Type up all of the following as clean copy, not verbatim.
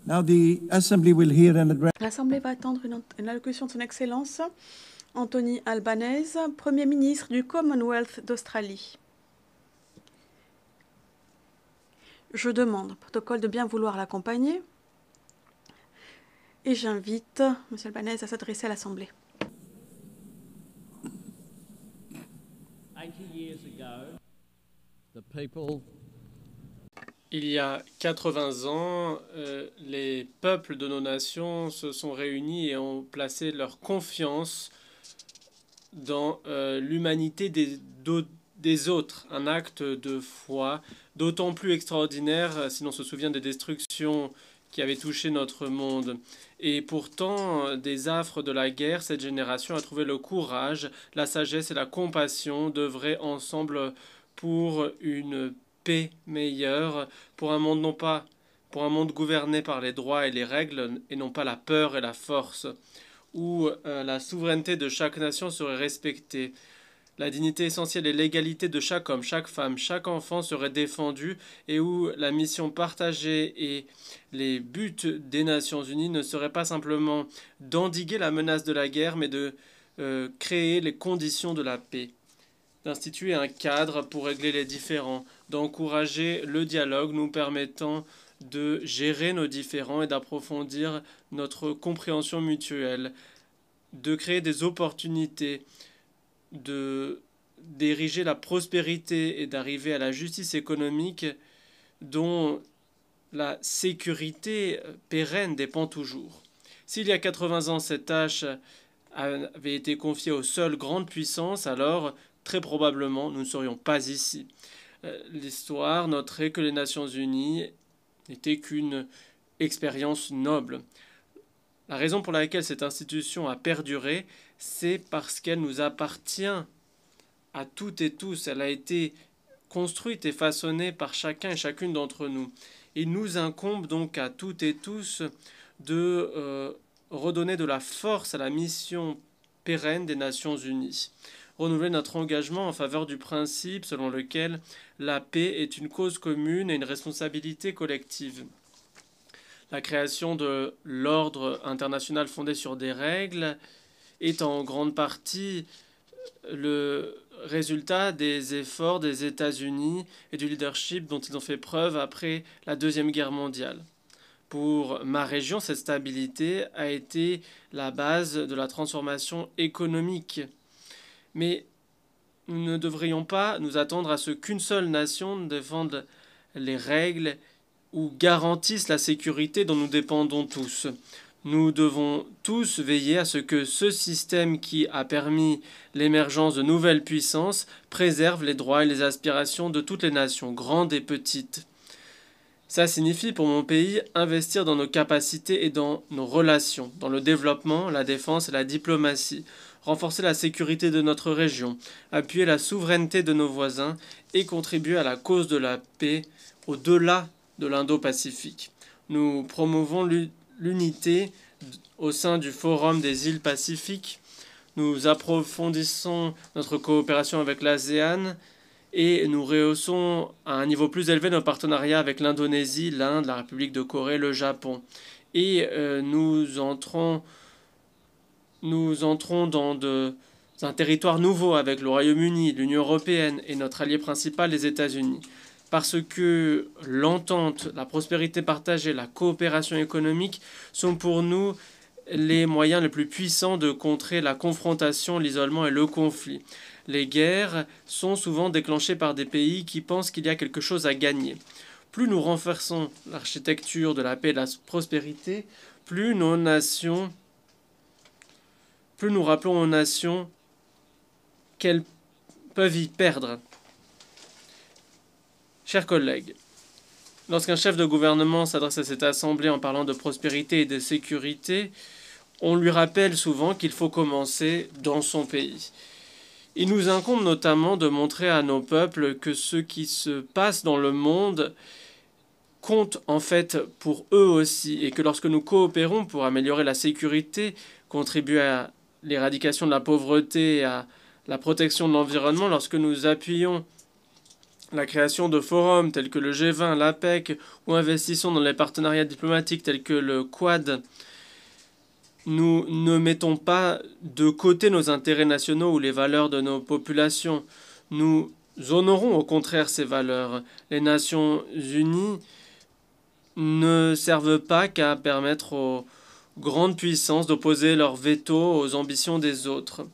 Now the Assembly will hear an address. L'Assemblée va attendre une allocution de son Excellence Anthony Albanese, Premier ministre du Commonwealth d'Australie. Je demande au protocole de bien vouloir l'accompagner et j'invite M. Albanese à s'adresser à l'Assemblée. Il y a 80 ans, les peuples de nos nations se sont réunis et ont placé leur confiance dans l'humanité des autres, un acte de foi d'autant plus extraordinaire si l'on se souvient des destructions qui avaient touché notre monde. Et pourtant, des affres de la guerre, cette génération a trouvé le courage, la sagesse et la compassion d'œuvrer ensemble pour une paix meilleure, pour un monde non pas pour un monde gouverné par les droits et les règles et non pas la peur et la force, où la souveraineté de chaque nation serait respectée. La dignité essentielle et l'égalité de chaque homme, chaque femme, chaque enfant seraient défendus et où la mission partagée et les buts des Nations Unies ne seraient pas simplement d'endiguer la menace de la guerre, mais de créer les conditions de la paix, d'instituer un cadre pour régler les différends, d'encourager le dialogue nous permettant de gérer nos différends et d'approfondir notre compréhension mutuelle, de créer des opportunités, d'ériger la prospérité et d'arriver à la justice économique dont la sécurité pérenne dépend toujours. S'il y a 80 ans, cette tâche avait été confiée aux seules grandes puissances, alors très probablement nous ne serions pas ici. L'histoire noterait que les Nations Unies n'étaient qu'une expérience noble. La raison pour laquelle cette institution a perduré, c'est parce qu'elle nous appartient à toutes et tous. Elle a été construite et façonnée par chacun et chacune d'entre nous. Il nous incombe donc à toutes et tous de redonner de la force à la mission pérenne des Nations Unies. Renouveler notre engagement en faveur du principe selon lequel la paix est une cause commune et une responsabilité collective. La création de l'ordre international fondé sur des règles est en grande partie le résultat des efforts des États-Unis et du leadership dont ils ont fait preuve après la Deuxième Guerre mondiale. Pour ma région, cette stabilité a été la base de la transformation économique. Mais nous ne devrions pas nous attendre à ce qu'une seule nation défende les règles ou garantissent la sécurité dont nous dépendons tous. Nous devons tous veiller à ce que ce système qui a permis l'émergence de nouvelles puissances préserve les droits et les aspirations de toutes les nations, grandes et petites. Ça signifie pour mon pays investir dans nos capacités et dans nos relations, dans le développement, la défense et la diplomatie, renforcer la sécurité de notre région, appuyer la souveraineté de nos voisins et contribuer à la cause de la paix au-delà de l'Indo-Pacifique. Nous promouvons l'unité au sein du Forum des îles Pacifiques. Nous approfondissons notre coopération avec l'ASEAN et nous rehaussons à un niveau plus élevé nos partenariats avec l'Indonésie, l'Inde, la République de Corée, le Japon. Et nous entrons dans un territoire nouveau avec le Royaume-Uni, l'Union européenne et notre allié principal, les États-Unis. Parce que l'entente, la prospérité partagée, la coopération économique sont pour nous les moyens les plus puissants de contrer la confrontation, l'isolement et le conflit. Les guerres sont souvent déclenchées par des pays qui pensent qu'il y a quelque chose à gagner. Plus nous renforçons l'architecture de la paix et de la prospérité, plus nous rappelons aux nations qu'elles peuvent y perdre. Chers collègues, lorsqu'un chef de gouvernement s'adresse à cette assemblée en parlant de prospérité et de sécurité, on lui rappelle souvent qu'il faut commencer dans son pays. Il nous incombe notamment de montrer à nos peuples que ce qui se passe dans le monde compte en fait pour eux aussi, et que lorsque nous coopérons pour améliorer la sécurité, contribuer à l'éradication de la pauvreté et à la protection de l'environnement, lorsque nous appuyons La création de forums tels que le G20, l'APEC, ou investissons dans les partenariats diplomatiques tels que le Quad. Nous ne mettons pas de côté nos intérêts nationaux ou les valeurs de nos populations. Nous honorons au contraire ces valeurs. Les Nations Unies ne servent pas qu'à permettre aux grandes puissances d'opposer leur veto aux ambitions des autres.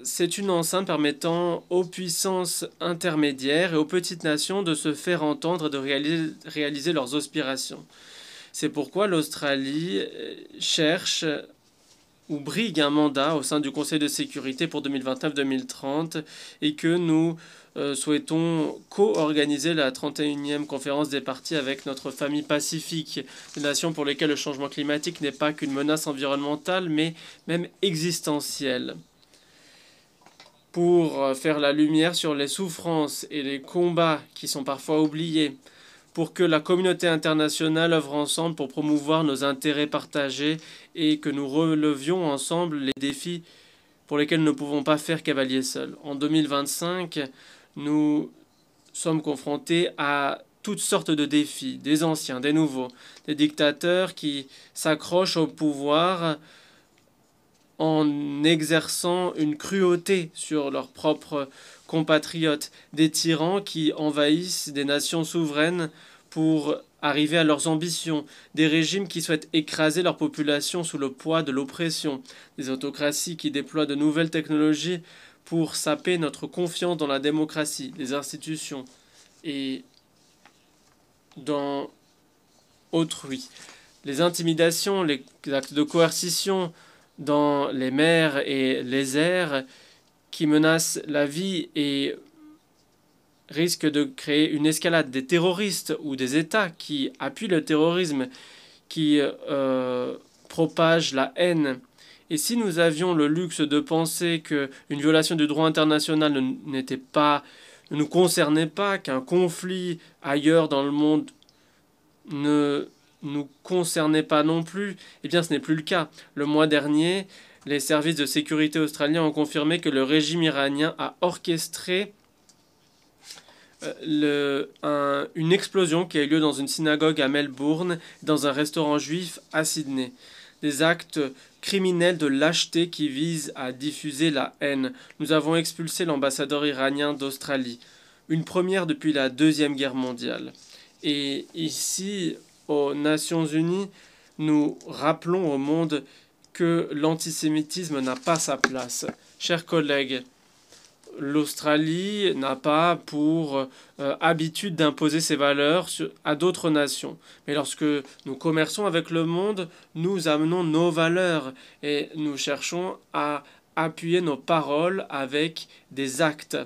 C'est une enceinte permettant aux puissances intermédiaires et aux petites nations de se faire entendre et de réaliser leurs aspirations. C'est pourquoi l'Australie cherche ou brigue un mandat au sein du Conseil de sécurité pour 2029-2030 et que nous souhaitons co-organiser la 31e conférence des parties avec notre famille pacifique, des nations pour lesquelles le changement climatique n'est pas qu'une menace environnementale mais même existentielle. Pour faire la lumière sur les souffrances et les combats qui sont parfois oubliés, pour que la communauté internationale œuvre ensemble pour promouvoir nos intérêts partagés et que nous relevions ensemble les défis pour lesquels nous ne pouvons pas faire cavalier seul. En 2025, nous sommes confrontés à toutes sortes de défis, des anciens, des nouveaux, des dictateurs qui s'accrochent au pouvoir en exerçant une cruauté sur leurs propres compatriotes, des tyrans qui envahissent des nations souveraines pour arriver à leurs ambitions, des régimes qui souhaitent écraser leur population sous le poids de l'oppression, des autocraties qui déploient de nouvelles technologies pour saper notre confiance dans la démocratie, les institutions et dans autrui. Les intimidations, les actes de coercition dans les mers et les airs qui menacent la vie et risquent de créer une escalade des terroristes ou des États qui appuient le terrorisme, qui propagent la haine. Et si nous avions le luxe de penser qu'une violation du droit international ne nous concernait pas, qu'un conflit ailleurs dans le monde ne nous concernait pas non plus, eh bien ce n'est plus le cas. Le mois dernier, les services de sécurité australiens ont confirmé que le régime iranien a orchestré une explosion qui a eu lieu dans une synagogue à Melbourne, dans un restaurant juif à Sydney. Des actes criminels de lâcheté qui visent à diffuser la haine. Nous avons expulsé l'ambassadeur iranien d'Australie, une première depuis la Deuxième Guerre mondiale. Et ici, aux Nations Unies, nous rappelons au monde que l'antisémitisme n'a pas sa place. Chers collègues, l'Australie n'a pas pour habitude d'imposer ses valeurs à d'autres nations. Mais lorsque nous commerçons avec le monde, nous amenons nos valeurs et nous cherchons à appuyer nos paroles avec des actes.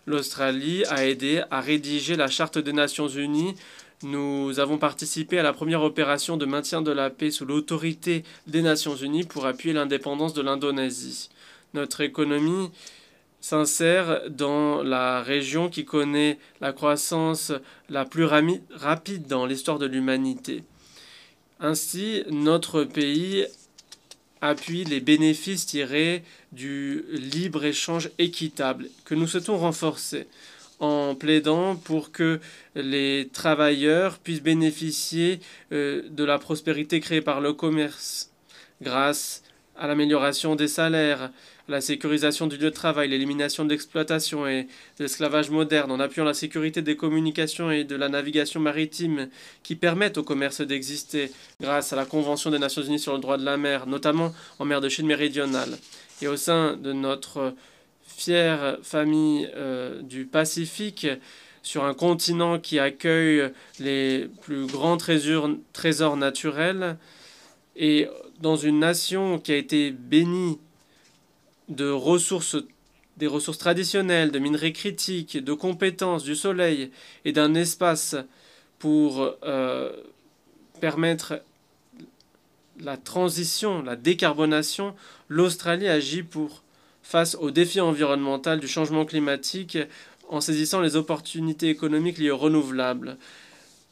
L'Australie a aidé à rédiger la Charte des Nations Unies. Nous avons participé à la première opération de maintien de la paix sous l'autorité des Nations Unies pour appuyer l'indépendance de l'Indonésie. Notre économie s'insère dans la région qui connaît la croissance la plus rapide dans l'histoire de l'humanité. Ainsi, notre pays appuie les bénéfices tirés du libre-échange équitable que nous souhaitons renforcer en plaidant pour que les travailleurs puissent bénéficier de la prospérité créée par le commerce grâce à l'amélioration des salaires, la sécurisation du lieu de travail, l'élimination de l'exploitation et de l'esclavage moderne, en appuyant la sécurité des communications et de la navigation maritime qui permettent au commerce d'exister grâce à la Convention des Nations Unies sur le droit de la mer, notamment en mer de Chine méridionale. Et au sein de notre fière famille du Pacifique, sur un continent qui accueille les plus grands trésors naturels, et dans une nation qui a été bénie de des ressources traditionnelles, de minerais critiques, de compétences, du soleil et d'un espace pour permettre la transition, la décarbonation, l'Australie agit face aux défis environnementaux du changement climatique en saisissant les opportunités économiques liées aux renouvelables.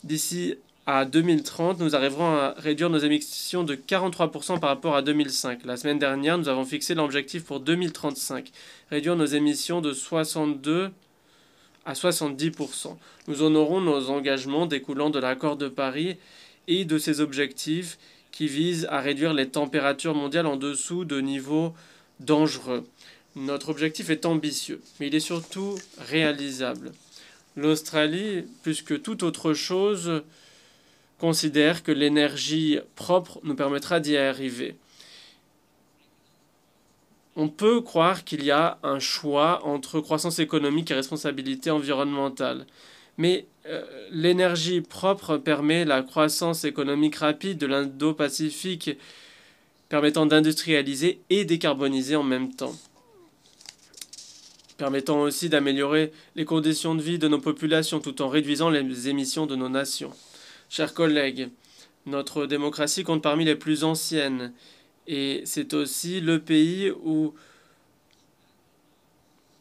D'ici à 2030, nous arriverons à réduire nos émissions de 43% par rapport à 2005. La semaine dernière, nous avons fixé l'objectif pour 2035, réduire nos émissions de 62 à 70%. Nous honorons nos engagements découlant de l'accord de Paris et de ses objectifs qui visent à réduire les températures mondiales en dessous de niveaux dangereux. Notre objectif est ambitieux, mais il est surtout réalisable. L'Australie, plus que toute autre chose, considère que l'énergie propre nous permettra d'y arriver. On peut croire qu'il y a un choix entre croissance économique et responsabilité environnementale. Mais l'énergie propre permet la croissance économique rapide de l'Indo-Pacifique, permettant d'industrialiser et décarboniser en même temps, permettant aussi d'améliorer les conditions de vie de nos populations tout en réduisant les émissions de nos nations. Chers collègues, notre démocratie compte parmi les plus anciennes et c'est aussi le pays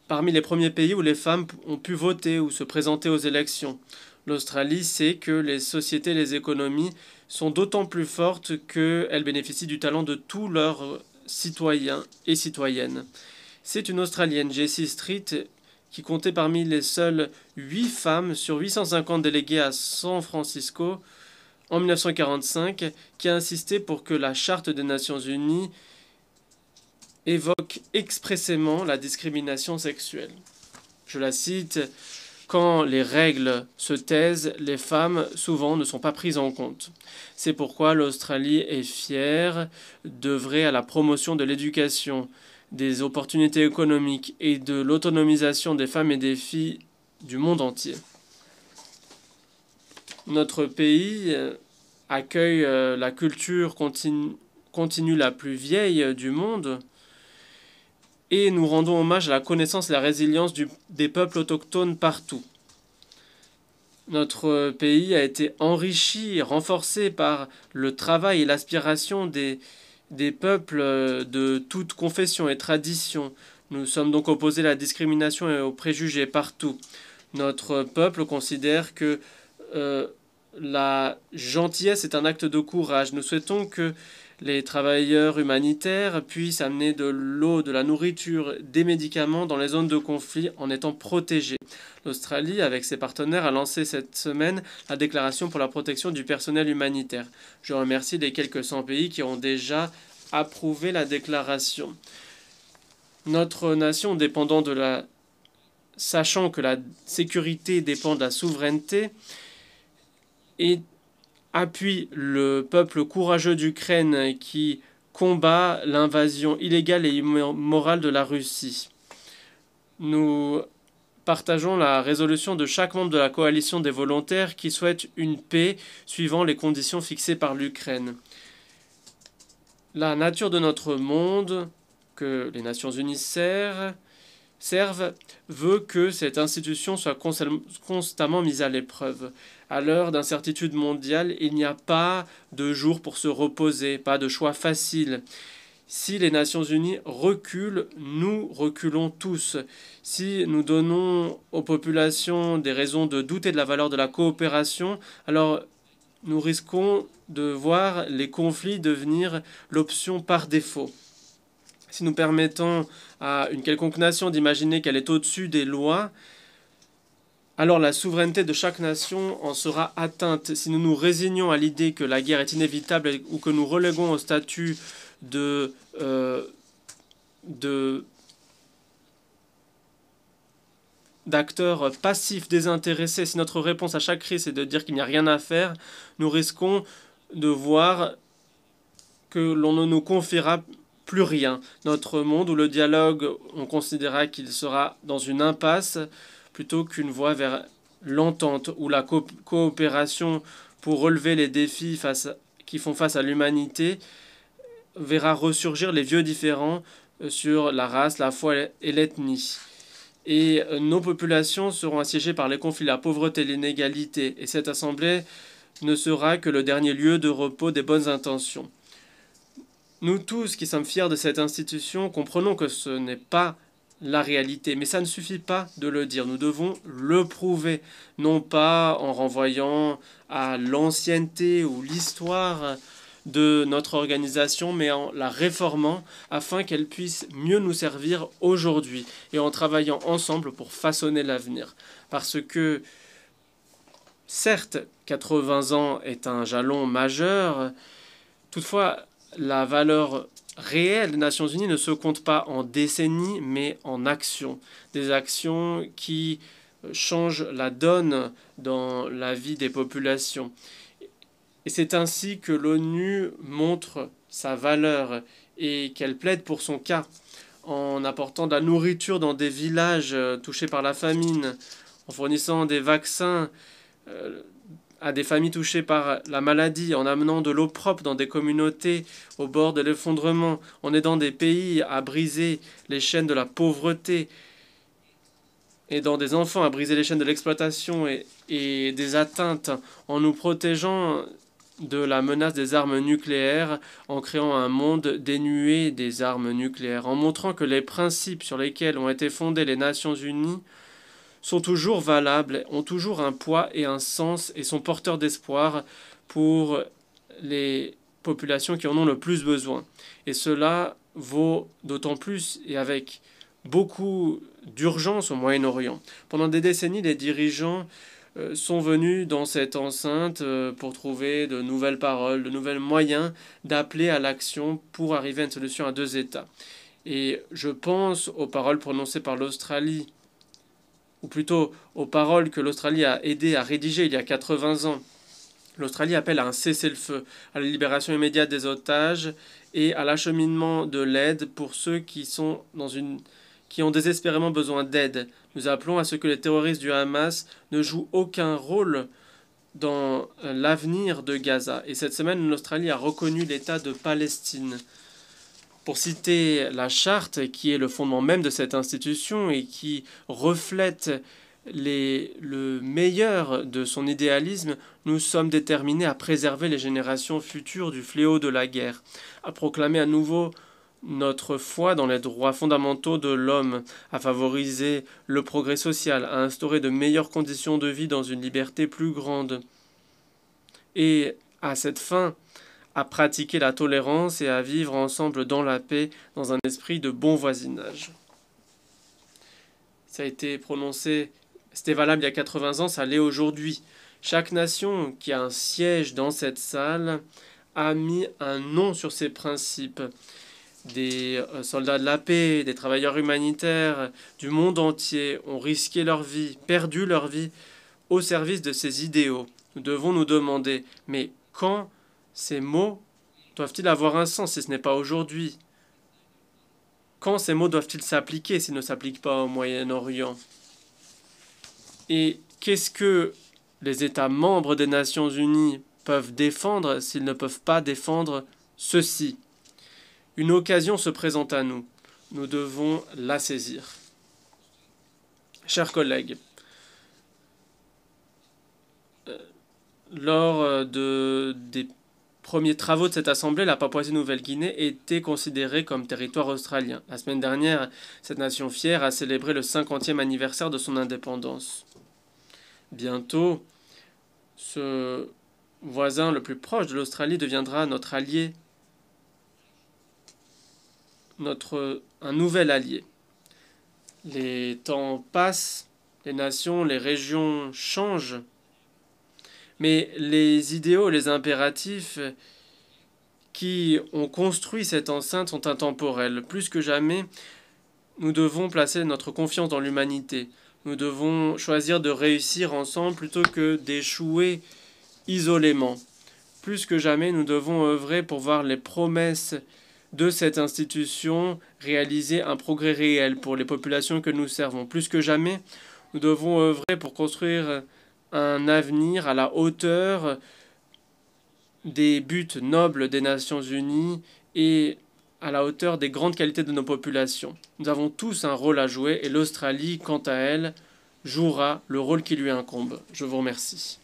parmi les premiers pays où les femmes ont pu voter ou se présenter aux élections. L'Australie sait que les sociétés et les économies sont d'autant plus fortes qu'elles bénéficient du talent de tous leurs citoyens et citoyennes. C'est une Australienne, Jessie Street, qui comptait parmi les seules 8 femmes sur 850 déléguées à San Francisco en 1945, qui a insisté pour que la Charte des Nations Unies évoque expressément la discrimination sexuelle. Je la cite, « Quand les règles se taisent, les femmes souvent ne sont pas prises en compte. C'est pourquoi l'Australie est fière d'œuvrer à la promotion de l'éducation, des opportunités économiques et de l'autonomisation des femmes et des filles du monde entier. » Notre pays accueille la culture continue la plus vieille du monde et nous rendons hommage à la connaissance et la résilience des peuples autochtones partout. Notre pays a été enrichi et renforcé par le travail et l'aspiration des peuples de toutes confessions et traditions. Nous sommes donc opposés à la discrimination et aux préjugés partout. Notre peuple considère que la gentillesse est un acte de courage. Nous souhaitons que les travailleurs humanitaires puissent amener de l'eau, de la nourriture, des médicaments dans les zones de conflit en étant protégés. L'Australie, avec ses partenaires, a lancé cette semaine la déclaration pour la protection du personnel humanitaire. Je remercie les quelques 100 pays qui ont déjà approuvé la déclaration. Notre nation, sachant que la sécurité dépend de la souveraineté, et appuie le peuple courageux d'Ukraine qui combat l'invasion illégale et immorale de la Russie. Nous partageons la résolution de chaque membre de la coalition des volontaires qui souhaitent une paix suivant les conditions fixées par l'Ukraine. La nature de notre monde, que les Nations Unies servent, veut que cette institution soit constamment mise à l'épreuve. À l'heure d'incertitude mondiale, il n'y a pas de jour pour se reposer, pas de choix facile. Si les Nations Unies reculent, nous reculons tous. Si nous donnons aux populations des raisons de douter de la valeur de la coopération, alors nous risquons de voir les conflits devenir l'option par défaut. Si nous permettons à une quelconque nation d'imaginer qu'elle est au-dessus des lois, alors la souveraineté de chaque nation en sera atteinte. Si nous nous résignons à l'idée que la guerre est inévitable ou que nous reléguons au statut d'acteurs passifs désintéressés, si notre réponse à chaque crise est de dire qu'il n'y a rien à faire, nous risquons de voir que l'on ne nous confiera plus rien. Notre monde où le dialogue, on considérera qu'il sera dans une impasse plutôt qu'une voie vers l'entente, où la coopération pour relever les défis qui font face à l'humanité verra ressurgir les vieux différends sur la race, la foi et l'ethnie. Et nos populations seront assiégées par les conflits, la pauvreté, l'inégalité. Et cette assemblée ne sera que le dernier lieu de repos des bonnes intentions. Nous tous qui sommes fiers de cette institution comprenons que ce n'est pas la réalité, mais ça ne suffit pas de le dire. Nous devons le prouver, non pas en renvoyant à l'ancienneté ou l'histoire, de notre organisation, mais en la réformant afin qu'elle puisse mieux nous servir aujourd'hui et en travaillant ensemble pour façonner l'avenir. Parce que, certes, 80 ans est un jalon majeur, toutefois, la valeur réelle des Nations Unies ne se compte pas en décennies, mais en actions. Des actions qui changent la donne dans la vie des populations. Et c'est ainsi que l'ONU montre sa valeur et qu'elle plaide pour son cas, en apportant de la nourriture dans des villages touchés par la famine, en fournissant des vaccins à des familles touchées par la maladie, en amenant de l'eau propre dans des communautés au bord de l'effondrement, en aidant des pays à briser les chaînes de la pauvreté, aidant des enfants à briser les chaînes de l'exploitation et des atteintes, en nous protégeant de la menace des armes nucléaires, en créant un monde dénué des armes nucléaires, en montrant que les principes sur lesquels ont été fondées les Nations Unies sont toujours valables, ont toujours un poids et un sens et sont porteurs d'espoir pour les populations qui en ont le plus besoin. Et cela vaut d'autant plus et avec beaucoup d'urgence au Moyen-Orient. Pendant des décennies, les dirigeants sont venus dans cette enceinte pour trouver de nouvelles paroles, de nouveaux moyens d'appeler à l'action pour arriver à une solution à 2 États. Et je pense aux paroles prononcées par l'Australie, ou plutôt aux paroles que l'Australie a aidé à rédiger il y a 80 ans. L'Australie appelle à un cessez-le-feu, à la libération immédiate des otages et à l'acheminement de l'aide pour ceux qui ont désespérément besoin d'aide. Nous appelons à ce que les terroristes du Hamas ne jouent aucun rôle dans l'avenir de Gaza. Et cette semaine, l'Australie a reconnu l'État de Palestine. Pour citer la charte, qui est le fondement même de cette institution et qui reflète le meilleur de son idéalisme, nous sommes déterminés à préserver les générations futures du fléau de la guerre, à proclamer à nouveau notre foi dans les droits fondamentaux de l'homme, à favoriser le progrès social, à instaurer de meilleures conditions de vie dans une liberté plus grande. Et à cette fin, à pratiquer la tolérance et à vivre ensemble dans la paix, dans un esprit de bon voisinage. Ça a été prononcé, c'était valable il y a 80 ans, ça l'est aujourd'hui. Chaque nation qui a un siège dans cette salle a mis un nom sur ses principes. Des soldats de la paix, des travailleurs humanitaires du monde entier ont risqué leur vie, perdu leur vie au service de ces idéaux. Nous devons nous demander, mais quand ces mots doivent-ils avoir un sens si ce n'est pas aujourd'hui? Quand ces mots doivent-ils s'appliquer s'ils ne s'appliquent pas au Moyen-Orient? Et qu'est-ce que les États membres des Nations Unies peuvent défendre s'ils ne peuvent pas défendre ceci? Une occasion se présente à nous. Nous devons la saisir. Chers collègues, lors des premiers travaux de cette assemblée, la Papouasie-Nouvelle-Guinée était considérée comme territoire australien. La semaine dernière, cette nation fière a célébré le 50e anniversaire de son indépendance. Bientôt, ce voisin le plus proche de l'Australie deviendra notre allié, un nouvel allié. Les temps passent, les nations, les régions changent, mais les idéaux, les impératifs qui ont construit cette enceinte sont intemporels. Plus que jamais, nous devons placer notre confiance dans l'humanité. Nous devons choisir de réussir ensemble plutôt que d'échouer isolément. Plus que jamais, nous devons œuvrer pour voir les promesses de cette institution réaliser un progrès réel pour les populations que nous servons. Plus que jamais, nous devons œuvrer pour construire un avenir à la hauteur des buts nobles des Nations Unies et à la hauteur des grandes qualités de nos populations. Nous avons tous un rôle à jouer et l'Australie, quant à elle, jouera le rôle qui lui incombe. Je vous remercie.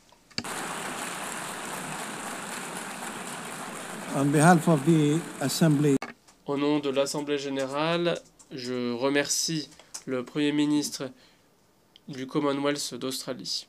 On behalf of the Assembly, Au nom de l'Assemblée générale, je remercie le Premier ministre du Commonwealth d'Australie.